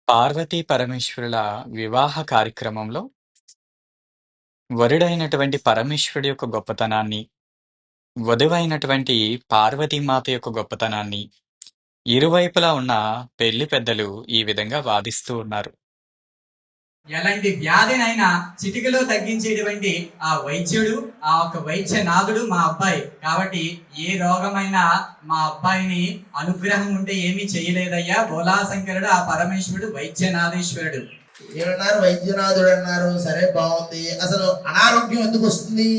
పార్వతీ పరమేశ్వరుల వివాహ కార్యక్రమంలో వరుడైనటువంటి పరమేశ్వరుడి యొక్క గొప్పతనాన్ని, వధువైనటువంటి పార్వతీమాత యొక్క గొప్పతనాన్ని ఇరువైపులా ఉన్న పెళ్లి పెద్దలు ఈ విధంగా వాదిస్తూ ఉన్నారు. ఎలాంటి వ్యాధినైనా చిటికలో తగ్గించేటువంటి ఆ వైద్యుడు, ఆ ఒక వైద్యనాథుడు మా అబ్బాయి. కాబట్టి ఏ రోగమైనా మా అబ్బాయిని అనుగ్రహం ఉంటే ఏమీ చేయలేదయ్యా. బోలాశంకరుడు ఆ పరమేశ్వరుడు వైద్యనాథేశ్వరుడు. ఏమన్నారు? వైద్యనాథుడు అన్నారు. సరే, బాగుంది. అసలు అనారోగ్యం ఎందుకు వస్తుంది?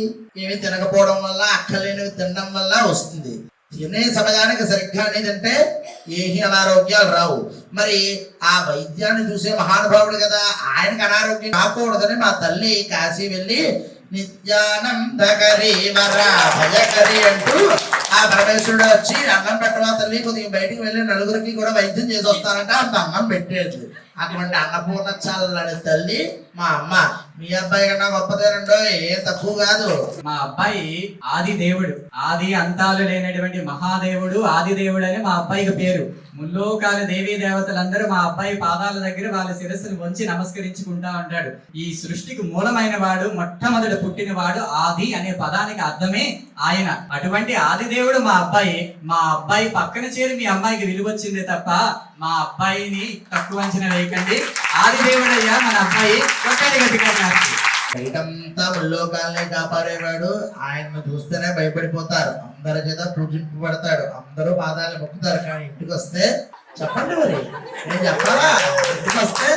ఏమి తినకపోవడం వల్ల, అక్కర్లేనివి తినడం వల్ల వస్తుంది. తినే సమయానికి సరిగ్గా అనేదంటే ఏమీ అనారోగ్యాలు రావు. మరి ఆ వైద్యాన్ని చూసే మహానుభావుడు కదా, ఆయనకు అనారోగ్యం రాకూడదని మా తల్లి కాశీ వెళ్ళి నిత్యానందకరి వరా భయకరి అంటూ ఆ పరమేశ్వరుడు వచ్చి అన్నం పెట్టవా తల్లి, కొద్దిగా బయటికి వెళ్ళి నలుగురికి కూడా వైద్యం చేసి వస్తానంటే అంత అన్నం పెట్టేది. అటువంటి అన్నపూర్ణ చాలనే తల్లి మా అమ్మ. మీ అబ్బాయి కన్నా గొప్పదేనండో, ఏ తక్కువ కాదు. మా అబ్బాయి ఆది దేవుడు, ఆది అంతాలు లేనటువంటి మహాదేవుడు, ఆది దేవుడు అని మా అబ్బాయికి పేరు. ముల్లోకాల దేవీ దేవతలందరూ మా అబ్బాయి పాదాల దగ్గర వాళ్ళ శిరస్సును వంచి నమస్కరించుకుంటా ఉంటాడు. ఈ సృష్టికి మూలమైన వాడు, మొట్టమొదటి పుట్టిన వాడు, ఆది అనే పదానికి అర్థమే ఆయన. అటువంటి ఆది దేవుడు మా అబ్బాయి. మా అబ్బాయి పక్కన చేరి మీ అమ్మాయికి విలువచ్చిందే తప్ప మా అబ్బాయిని తక్కువ అంచనా వేయకండి. ఆది దేవుడయ్యా మన అబ్బాయి. బయటంతా ముల్లోకాలనే కాపాడేవాడు. ఆయన్ను చూస్తేనే భయపడిపోతారు, అందరి చేత పూజింపబడతాడు, అందరూ పాదాలు మొక్కుతారు. కానీ ఇంటికి వస్తే చెప్పండి, మరి నేను చెప్పాలా? ఇంటికి వస్తే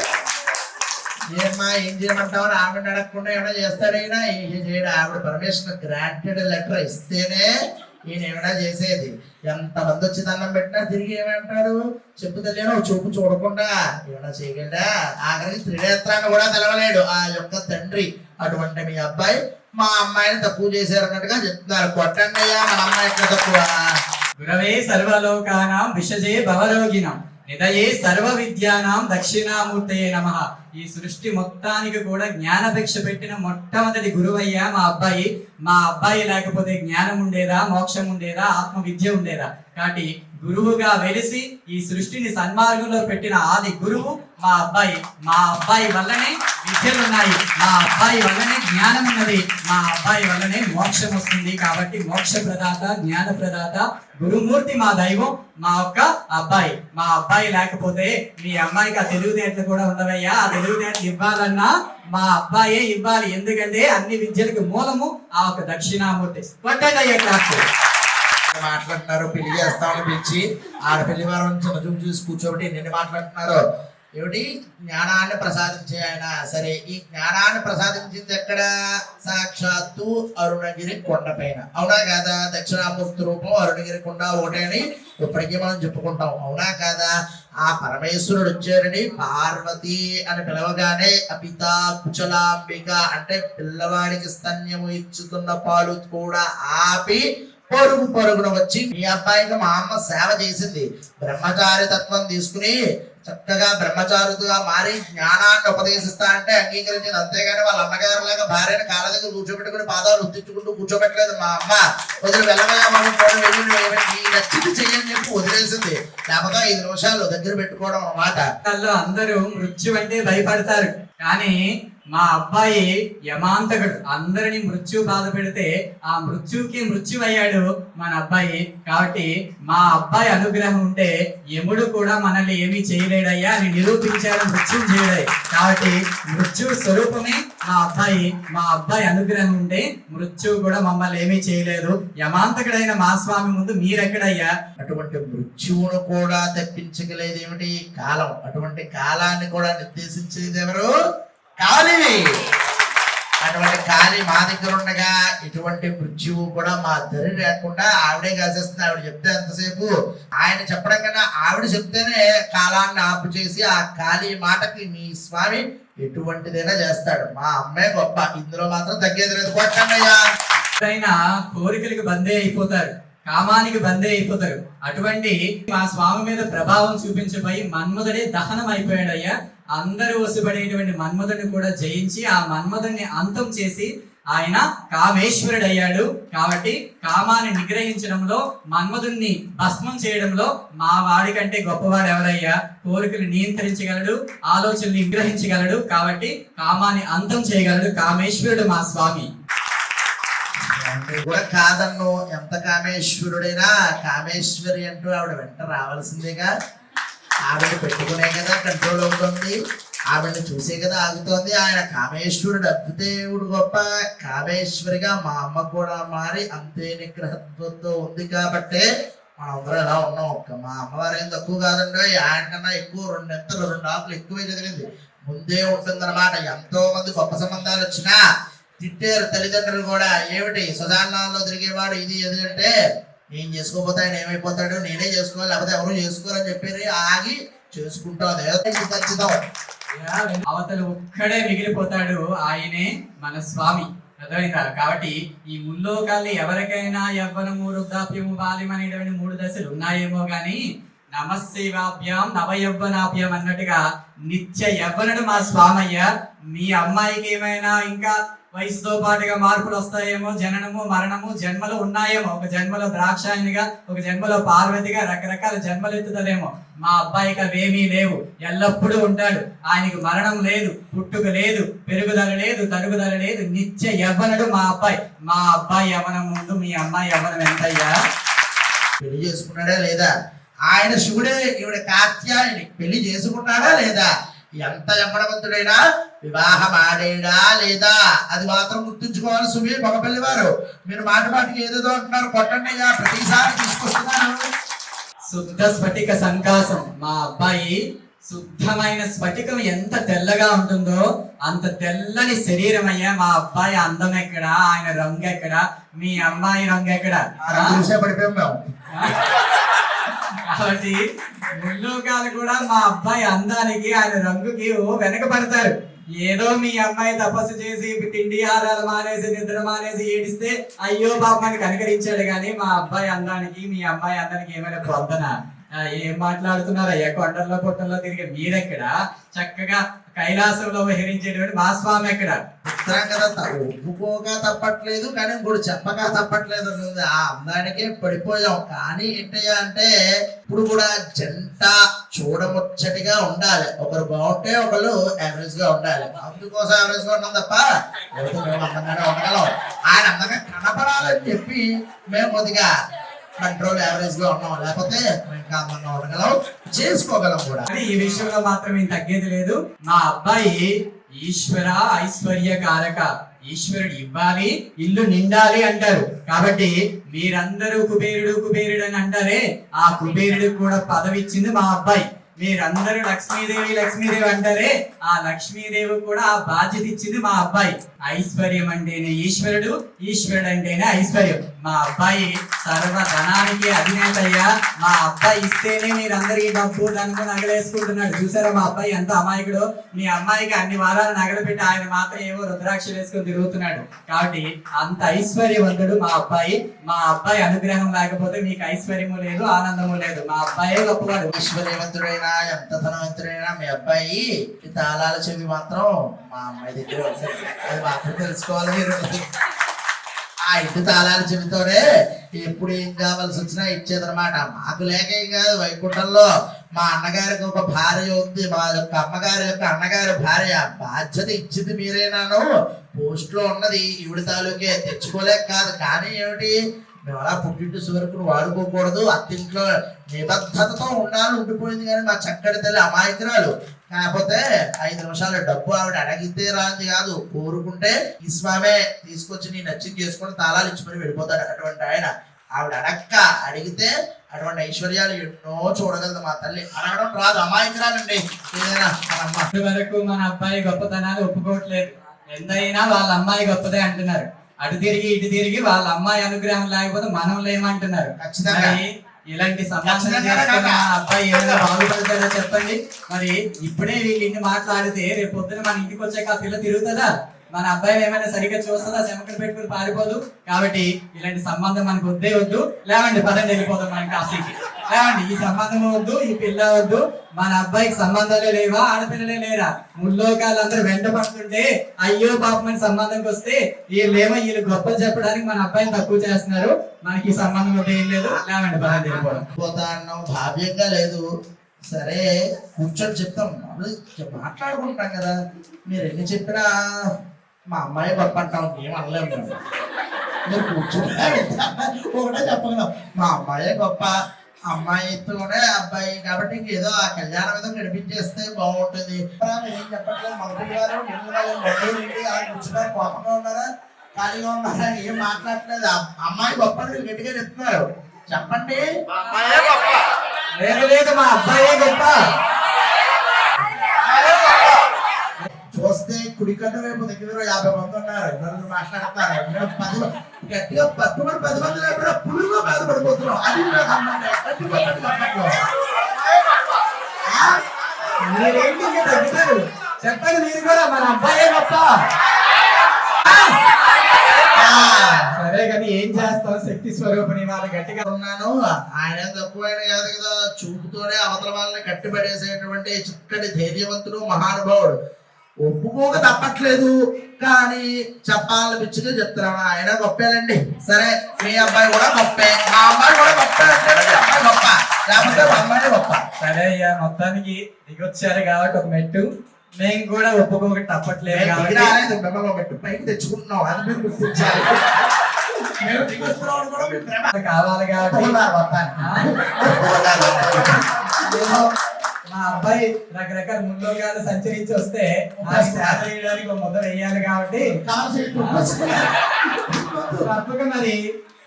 ఏమ్మా ఏం చేయమంటావు అని ఆవిడ అడగకుండా ఏమైనా చేస్తాడైనా? ఏం చేయడు. ఆవిడ పర్మిషన్ గ్రాంటెడ్ లెటర్ ఇస్తేనే ఈయన ఏమైనా చేసేది. ఎంతమంది వచ్చి దండం పెట్టినా తిరిగి ఏమంటాడు? చెప్పు తెలియను చూపు చూడకుండా ఏమైనా చేయగలడా? ఆఖరికి త్రినేత్రాన్ని కూడా తెలవలేడు ఆ యొక్క తండ్రి. అటువంటి మీ అబ్బాయి మా అమ్మాయిని తక్కువ చేశారు అన్నట్టుగా చెప్తున్నారు. కొట్టండి అయ్యా, మన అమ్మాయి ఎక్కడ తక్కువ? గురవే సర్వలోకానాం విషజే భవరోగినాం నిదయే సర్వ విద్యానాం దక్షిణామూర్తయే నమః. ఈ సృష్టి మొత్తానికి కూడా జ్ఞానభిక్ష పెట్టిన మొట్టమొదటి గురువయ్యా మా అబ్బాయి. మా అబ్బాయి లేకపోతే జ్ఞానం ఉండేదా, మోక్షం ఉండేదా, ఆత్మ విద్య ఉండేదా? కాబట్టి గురువుగా వెలిసి ఈ సృష్టిని సన్మార్గంలో పెట్టిన ఆది గురువు మా అబ్బాయి. మా అబ్బాయి వల్లనే విద్యలున్నాయి, మా అబ్బాయి వల్లనే జ్ఞానం ఉన్నది, మా అబ్బాయి వల్లనే మోక్షం వస్తుంది. కాబట్టి మోక్ష ప్రదాత, జ్ఞాన ప్రదాత, గురుమూర్తి మా దైవం మా ఒక్క అబ్బాయి. మా అబ్బాయి లేకపోతే మీ అమ్మాయికి ఆ తెలివితేటలు కూడా ఉండవయ్యా. ఆ తెలివితేటలు ఇవ్వాలన్నా మా అబ్బాయే ఇవ్వాలి. ఎందుకంటే అన్ని విద్యలకు మూలము ఆ ఒక దక్షిణామూర్తి. కొట్టండి క్లాస్. మాట్లాడుతున్నారు, పెళ్లి చేస్తామని పిలిచి ఆడపిల్లి వారం చిన్న చూపు చూసి కూర్చోబెట్టి ఎన్ని మాట్లాడుతున్నారు. ఏమిటి? జ్ఞానాన్ని ప్రసాదించే ఆయన. సరే, ఈ జ్ఞానాన్ని ప్రసాదించింది ఎక్కడ? సాక్షాత్తు అరుణగిరి కొండపైన. అవునా కాదా? దక్షిణామూర్తి రూపం అరుణగిరి కొండ ఒకటే అని ఇప్పటికీ మనం చెప్పుకుంటాం. అవునా కాదా? ఆ పరమేశ్వరుడు వచ్చారని పార్వతి అని పిలవగానే అపిత కుచలాంబిక అంటే పిల్లవాడికి స్తన్యము ఇచ్చుతున్న పాలు కూడా ఆపి పరుగు పరుగున వచ్చి మీ అబ్బాయికి మా అమ్మ సేవ చేసింది. బ్రహ్మచారి తత్వం తీసుకుని చక్కగా బ్రహ్మచారుగా మారి జ్ఞానాన్ని ఉపదేశిస్తా అంటే అంగీకరించింది. అంతేగాని వాళ్ళ అమ్మగారు లాగా భార్యను కాళ్ళ దగ్గర కూర్చోబెట్టుకుని పాదాలు ఉత్తించుకుంటూ కూర్చోబెట్టలేదు. మా అమ్మ వదిలి వెళ్ళగా నచ్చింది చెయ్యని చెప్పి వదిలేసింది. లేకపోతే 5 నిమిషాలు దగ్గర పెట్టుకోవడం అన్నమాట. అందరూ మృత్యు అంటే భయపడతారు, కానీ మా అబ్బాయి యమాంతకుడు. అందరిని మృత్యు బాధ పెడితే ఆ మృత్యుకి మృత్యు అయ్యాడు మన అబ్బాయి. కాబట్టి మా అబ్బాయి అనుగ్రహం ఉంటే యముడు కూడా మనల్ని ఏమీ చేయలేడయ్యా అని నిరూపించాడు మృత్యుంజయుడై. కాబట్టి మృత్యు స్వరూపమే మా అబ్బాయి. మా అబ్బాయి అనుగ్రహం ఉంటే మృత్యు కూడా మమ్మల్ని ఏమీ చేయలేదు. యమాంతకుడైన మా స్వామి ముందు మీరెక్కడయ్యా? అటువంటి మృత్యువును కూడా తప్పించగలేదు ఏమిటి? కాలం. అటువంటి కాలాన్ని కూడా నిర్దేశించేది ఎవరు? కాళీ. అటువంటి కాళీ మా దగ్గర ఉండగా ఇటువంటి మృత్యువు కూడా మా దరి లేకుండా ఆవిడే కాసేస్తుంది. ఆవిడ చెప్తే ఎంతసేపు ఆయన చెప్పడం కన్నా ఆవిడ చెప్తేనే కాలాన్ని ఆపు చేసి ఆ కాళీ మాటకి మీ స్వామి ఎటువంటిదైనా చేస్తాడు. మా అమ్మాయి గొప్ప, ఇందులో మాత్రం తగ్గేది లేదు. కొట్టన్నయ్యా. కోరికలకు బందే అయిపోతారు, కామానికి బందే అయిపోతారు. అటువంటి మా స్వామి మీద ప్రభావం చూపించబోయి మన్మధుడే దహనం అయిపోయాడయ్యా. అందరూ వసుబడేటువంటి మన్మధుడిని కూడా జయించి ఆ మన్మధుడిని అంతం చేసి ఆయన కామేశ్వరుడు అయ్యాడు. కాబట్టి కామాన్ని నిగ్రహించడంలో, మన్మధుణ్ణి భస్మం చేయడంలో మా వాడి కంటే గొప్పవాడు ఎవరయ్యా? కోరికలు నియంత్రించగలడు, ఆలోచనలు నిగ్రహించగలడు, కాబట్టి కామాన్ని అంతం చేయగలడు. కామేశ్వరుడు మా స్వామి. అంటే కూడా కాదన్ను, ఎంత కామేశ్వరుడైనా కామేశ్వరి అంటూ ఆవిడ వెంట రావాల్సిందేగా. ఆవిడ పెట్టుకునే కదా కంట్రోల్ అవుతుంది, ఆవిడని చూసే కదా ఆగుతోంది. ఆయన కామేశ్వరుడు అద్భుతేవుడు గొప్ప, కామేశ్వరిగా మా అమ్మ కూడా మారి అంతే నిగ్రహత్వంతో ఉంది కాబట్టే మనందరం ఎలా ఉన్నాం. మా అమ్మవారు ఏం తక్కువ కాదండి, ఆయన కన్నా ఎక్కువ 2 ఎత్తలు 2 ఆకులు ఎక్కువే చదివింది, ముందే ఉంటుందన్నమాట. ఎంతో మంది గొప్ప సంబంధాలు వచ్చినా తిట్టారు తల్లిదండ్రులు కూడా. ఏమిటి సుధారణాల్లో తిరిగేవాడు ఇది ఎది అంటే, నేను చేసుకోపోతే ఆయన ఏమైపోతాడు, నేనే చేసుకోవాలి లేకపోతే ఎవరు చేసుకోవాలని చెప్పి ఆగి చేసుకుంటాం. ఖచ్చితం అవతలు ఒక్కడే మిగిలిపోతాడు, ఆయనే మన స్వామి. అర్థమైందా? కాబట్టి ఈ ముల్లోకాలు ఎవరికైనా యవ్వనము, వృద్ధాప్యము, బాల్యం అనేటువంటి 3 దశలు ఉన్నాయేమో గాని నమశివాభ్యాం నవయవ్వనాభ్యాం అన్నట్టుగా నిత్య యవ్వనుడు మా స్వామయ్య. మీ అమ్మాయికి ఏమైనా ఇంకా వయసుతో పాటుగా మార్పులు వస్తాయేమో, జననము మరణము జన్మలు ఉన్నాయేమో, ఒక జన్మలో ద్రాక్షాయనిగా, ఒక జన్మలో పార్వతిగా, రకరకాల జన్మలు ఎత్తుతుందేమో. మా అబ్బాయికి అవేమీ లేవు, ఎల్లప్పుడూ ఉంటాడు. ఆయనకి మరణం లేదు, పుట్టుక లేదు, పెరుగుదల లేదు, తరుగుదల లేదు, నిత్య యవ్వనుడు మా అబ్బాయి. మా అబ్బాయి యవ్వనం ముందు మీ అమ్మాయి యవ్వనం ఎంతయ్యా? పెళ్లి చేసుకున్నాడా లేదా? ఆయన శివుడే, ఈవిడ కాత్యాయని పెళ్లి చేసుకున్నాడా లేదా? ఎంత యవ్వనవంతుడైనా వివాహం ఆడేడా లేదా? అది మాత్రం గుర్తుంచుకోవాలి సుమి మగపల్లి వారు. మీరు మాటికి ఏదేదో అంటున్నారు, కొట్టండి ప్రతిసారి తీసుకొస్తున్నాను. శుద్ధ స్ఫటిక సంకాసం. మా అబ్బాయి శుద్ధమైన స్ఫటికం ఎంత తెల్లగా ఉంటుందో అంత తెల్లని శరీరం అయ్యా. మా అబ్బాయి అందం ఎక్కడా, ఆయన రంగు ఎక్కడా, మీ అమ్మాయి రంగు ఎక్కడా? పడిపోయాం మేము. కాబట్టి ముల్లోకాలు కూడా మా అబ్బాయి అందానికి, ఆయన రంగుకి వెనకబడతారు. ఏదో మీ అమ్మాయి తపస్సు చేసి తిండి ఆహారాలు మానేసి నిద్ర మానేసి ఏడిస్తే అయ్యో పాపని కనికరించాడు కానీ మా అబ్బాయి అందానికి, మీ అమ్మాయి అందానికి ఏమైనా పొందన? ఏం మాట్లాడుతున్నారయ్యా? కొండల్లో పొట్టల్లో తిరిగి మీరెక్కడ? చక్కగా కైలాసంలో విహరించేటువంటి మా స్వామి ఎక్కడ? ఒప్పుకోగా తప్పట్లేదు కానీ ఇంకోటి చెప్పగా తప్పట్లేదు. ఆ అందానికే పడిపోయాం. కానీ ఏంటయ్యా అంటే ఇప్పుడు కూడా జంట చూడముచ్చటిగా ఉండాలి. ఒకరు బాగుంటే ఒకళ్ళు యావరేజ్ గా ఉండాలి. అందుకోసం యావరేజ్ గా ఉన్నాం తప్ప మేము అందంగానే ఉండగలం. ఆయన అందంగా కనపడాలని చెప్పి మేము కొద్దిగా కంట్రోల్ యావరేజ్ గా ఉన్నాం, లేకపోతే ఇంకా అందంగా ఉండగలం, చేసుకోగలం కూడా. ఈ విషయంలో మాత్రం ఏం తగ్గేది లేదు. మా అబ్బాయి ఈశ్వర ఐశ్వర్యకారక, ఈశ్వరుడు ఇవ్వాలి, ఇల్లు నిండాలి అంటారు. కాబట్టి మీరందరూ కుబేరుడు కుబేరుడు అని అంటారే, ఆ కుబేరుడికి కూడా పదవి ఇచ్చింది మా అబ్బాయి. మీరందరూ లక్ష్మీదేవి లక్ష్మీదేవి అంటారే, ఆ లక్ష్మీదేవి కూడా ఆ బాధ్యత ఇచ్చింది మా అబ్బాయి. ఐశ్వర్యం అంటేనే ఈశ్వరుడు, ఈశ్వరుడు అంటేనే ఐశ్వర్యం. మా అబ్బాయి సర్వధనానికి అధినేత అయ్యా. మా అబ్బాయి ఇస్తేనే మీరందరికీ డబ్బు ధనము నగలేసుకుంటున్నాడు. చూసారా మా అబ్బాయి ఎంత అమాయకుడు? మీ అమ్మాయికి అన్ని వారాలు నగలు పెట్టి ఆయన మాత్రం ఏవో రుద్రాక్షలు వేసుకొని తిరుగుతున్నాడు. కాబట్టి అంత ఐశ్వర్యవంతుడు మా అబ్బాయి. మా అబ్బాయి అనుగ్రహం లేకపోతే మీకు ఐశ్వర్యము లేదు, ఆనందము లేదు. మా అబ్బాయే గొప్పవాడు. ఐశ్వర్యవంతుడైనా ఎంత ధనవంతుడైనా మీ అబ్బాయి తాళాల చెవి మాత్రం మా అమ్మాయి దగ్గర అది మాత్రం తెలుసుకోవాలి మీరు. ఆ ఇంటి తాళాల చెవితోనే ఎప్పుడు ఏం కావాల్సి వచ్చినా ఇచ్చేదనమాట. మాకు లేక కాదు, వైకుంఠంలో మా అన్నగారికి ఒక భార్య ఉంది, మా యొక్క అమ్మగారి యొక్క అన్నగారి భార్య. బాధ్యత ఇచ్చింది మీరేనాను, పోస్ట్ లో ఉన్నది ఈవిడ తాలూకే, తెచ్చుకోలేక కాదు. కానీ ఏమిటి, మేము అలా పుట్టింటి సువరకును వాడుకోకూడదు, అత్తింట్లో నిబద్ధతతో ఉండాలని ఉండిపోయింది. కానీ మా చక్కటి తల్లి అమాయకురాలు. కాకపోతే 5 నిమిషాలు డబ్బు ఆవిడ అడిగితే రాంది కాదు, కోరుకుంటే ఈ స్వామే తీసుకొచ్చి నీ నచ్చింది చేసుకుని తాళాలు ఇచ్చుకొని వెళ్ళిపోతాడు. అటువంటి ఆయన ఆవిడ అడిగితే అటువంటి ఐశ్వర్యాలు ఎన్నో చూడగలదు మా తల్లి. అడగడం రాదు, అమాయకురాలండి ఏదైనా. వరకు మన అబ్బాయి గొప్పతనాలు ఒప్పుకోవట్లేదు, ఎంతైనా వాళ్ళ అమ్మాయి గొప్పదే అంటున్నారు. అటు తిరిగి ఇటు తిరిగి వాళ్ళ అమ్మాయి అనుగ్రహం లేకపోతే మనం లేమంటున్నారు. ఇలాంటి సంబంధం అబ్బాయి ఏమైనా బాగుపడతాడో చెప్పండి. మరి ఇప్పుడే వీళ్ళు ఇన్ని మాట్లాడితే రేపు పొద్దున మన ఇంటికి వచ్చాక ఆ పిల్ల తిరుగుతుందా? మన అబ్బాయిని ఏమైనా సరిగ్గా చూస్తుందా, చెమకలు పెట్టుకుని పారిపోదు. కాబట్టి ఇలాంటి సంబంధం మనకు వద్దే వద్దు. లేవండి, పదండి వెళ్ళిపోదాం మన కాశీకి. లేవండి, ఈ సంబంధం వద్దు, ఈ పిల్ల వద్దు. మన అబ్బాయికి సంబంధాలే లేవా, ఆడపిల్లలే లేరా? ముల్లోకాలందరూ వెంట పడుతుంటే అయ్యో పాపమని సంబంధంకి వస్తే వీళ్ళు గొప్పలు చెప్పడానికి మన అబ్బాయిని తక్కువ చేస్తున్నారు. మనకి ఈ సంబంధం వద్ద ఏం లేదు. లేవండి, పదండి వెళ్ళిపోదాం. పోతా అన్నాం, భావ్యంగా లేదు. సరే కూర్చొని చెప్తాం, మాట్లాడుకుంటాం కదా. మీరు ఎన్ని చెప్పినా మా అమ్మాయి గొప్ప అంటాం, ఏం అనలేము మేము. మీరు కూర్చుంటే ఒకటే చెప్పగలం, మా అమ్మాయే గొప్ప, అమ్మాయితోనే అబ్బాయి కాబట్టి ఏదో ఆ కళ్యాణం ఏదో నడిపించేస్తే బాగుంటుంది. ఏం చెప్పట్లేదు, మగపిల్లి వారు కూర్చున్నారు, కోపంగా ఉన్నారా, ఖాళీగా ఉన్నారా, ఏం మాట్లాడట్లేదు. అమ్మాయి గొప్ప అని గట్టిగా చెప్తున్నారు. చెప్పండి, లేదు లేదు, మా అబ్బాయే గొప్ప. చూస్తే కుడికట్టు వైపు దగ్గర 50 మంది ఉన్నారు, నలుగురు మాట్లాడతారు. గట్టిగా 10 మంది లేకుండా పులుగా బాధపడిపోతున్నాం. అది మీరేంటి ఇంకా తగ్గుతారు? చెప్పండి మీరు కూడా, మన అబ్బాయే గొప్ప. సరే కానీ ఏం చేస్తాం, శక్తి స్వరూపిణి వాళ్ళ గట్టిగా ఉన్నాను. ఆయన తక్కువైన కాదు కదా, చూపుతోనే అవతల వాళ్ళని కట్టిపడేసేటువంటి చిక్కటి ధైర్యవంతుడు, మహానుభావుడు. ఒప్పుకోక తప్పట్లేదు, కానీ చెప్పాలనిపించింది చెప్తున్నాను. ఆయన గొప్పేనండి. సరే, మీ అబ్బాయి కూడా గొప్పే, మా అమ్మాయి కూడా గొప్పే అంటే మీ అమ్మాయి గొప్ప, లేకపోతే మా అమ్మాయి గొప్ప. సరే అయ్యా, మొత్తానికి దిగొచ్చారు కాబట్టి ఒక మెట్టు మేము కూడా ఒప్పుకోక తప్పట్లేదు కాబట్టి మిమ్మల్ని పెట్టు పైకి తెచ్చుకుంటున్నాం, అది మీరు గుర్తించాలి. మేము దిగొస్తున్నాం కూడా మీ ప్రేమ కావాలి కాబట్టి మా అబ్బాయి రకరకాల ముల్లోకాలు సంచరించి వస్తే ఆ సేవ చేయడానికి ఒక ముద్ద వేయాలి కాబట్టి తప్పక మరి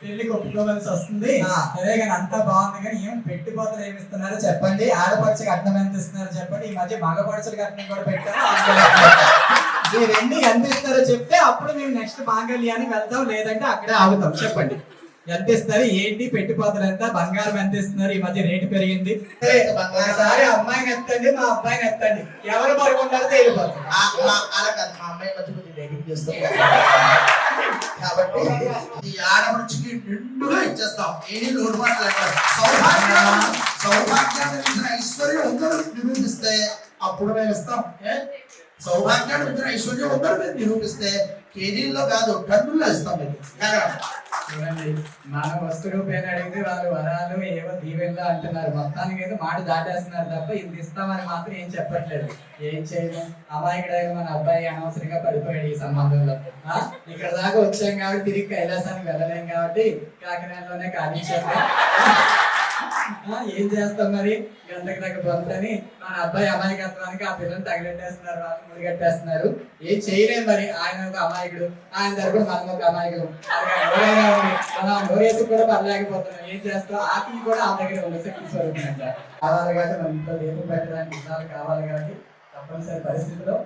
పెళ్లికి ఒప్పుకోవాల్సి వస్తుంది. సరే కానీ అంతా బాగుంది, కానీ ఏం పెట్టుబడులు ఏమి ఇస్తున్నారో చెప్పండి. ఆడపడుచుకి అర్థం ఎంత ఇస్తున్నారో చెప్పండి. ఈ మధ్య మగపడుచులకి అర్థం కూడా పెట్టారు. ఈ రెండు ఎంత ఇస్తారో చెప్తే అప్పుడు మేము నెక్స్ట్ మాంగళ్యానికి వెళ్తాం, లేదంటే అక్కడే ఆగుతాం. చెప్పండి ఎంత ఇస్తారు, ఏంటి పెట్టుబడులు ఎంత, బంగారం ఎంత ఇస్తున్నారు? ఈ మధ్య రేటు పెరిగింది. ఒకసారి అమ్మాయిని ఎత్తండి, మా అబ్బాయిని ఎత్తండి, ఎవరు పడుకుంటారో తేలిపోతుంది. మా అమ్మాయి కాబట్టి ఈ ఆడపడుచుకి నిండుగా ఇచ్చేస్తాం, ఏది లోటు మాట్లాడాలి. సౌభాగ్యాన్ని మించిన ఐశ్వర్యం ఉందని నిరూపిస్తే అప్పుడు మేము ఇస్తాం. సౌభాగ్యాన్ని మించిన ఐశ్వర్యం ఉందని మేము నిరూపిస్తే కేజీల్లో కాదు, టన్నుల్లో ఇస్తాం. మీకు చూడండి, మన వస్తు రూపాయలు అడిగితే వాళ్ళు వరాలు ఏవో దీవెల్లో అంటున్నారు. మొత్తానికి ఏదో మాట దాటేస్తున్నారు తప్ప ఇది ఇస్తామని మాత్రం ఏం చెప్పట్లేదు. ఏం చేయము, అమాయకుడైన మన అబ్బాయి అనవసరంగా పడిపోయాడు ఈ సంబంధంలో. ఇక్కడ దాకా వచ్చాం కాబట్టి తిరిగి కైలాసానికి వెళ్ళలేం కాబట్టి కాకినాడలోనే ఖాళీ చేస్తాం. ఏం చేస్తాం మరి, గంటకు దగ్గర పొందని మన అబ్బాయి అమాయకత్వానికి ఆ పిల్లలు తగిలెట్టేస్తున్నారు, వాళ్ళు ముడిగట్టేస్తున్నారు. ఏం చేయలేం మరి. ఆయన ఒక అమాయకుడు, ఆయన తరపున మనం ఒక అమాయకుడు. మనం నోరేసి కూడా పడలేకపోతున్నాం. ఏం చేస్తాం, ఆకలి కూడా ఆ దగ్గర ఉన్న శక్తి స్వరూపం అంట. కావాలి కాబట్టి మన ఇంట్లో దీపం పెట్టడానికి విధాలు కావాలి కాబట్టి తప్పనిసరి పరిస్థితిలో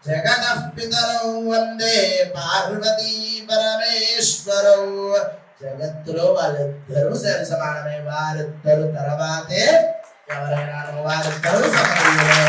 జగతః పితరౌ వందే పార్వతీ పరమేశ్వరౌ. జగత్తులో వాళ్ళిద్దరూ సరి సమానమే, వారిద్దరు తర్వాతే ఎవరైనా వారిద్దరూ సమతుల్యమే.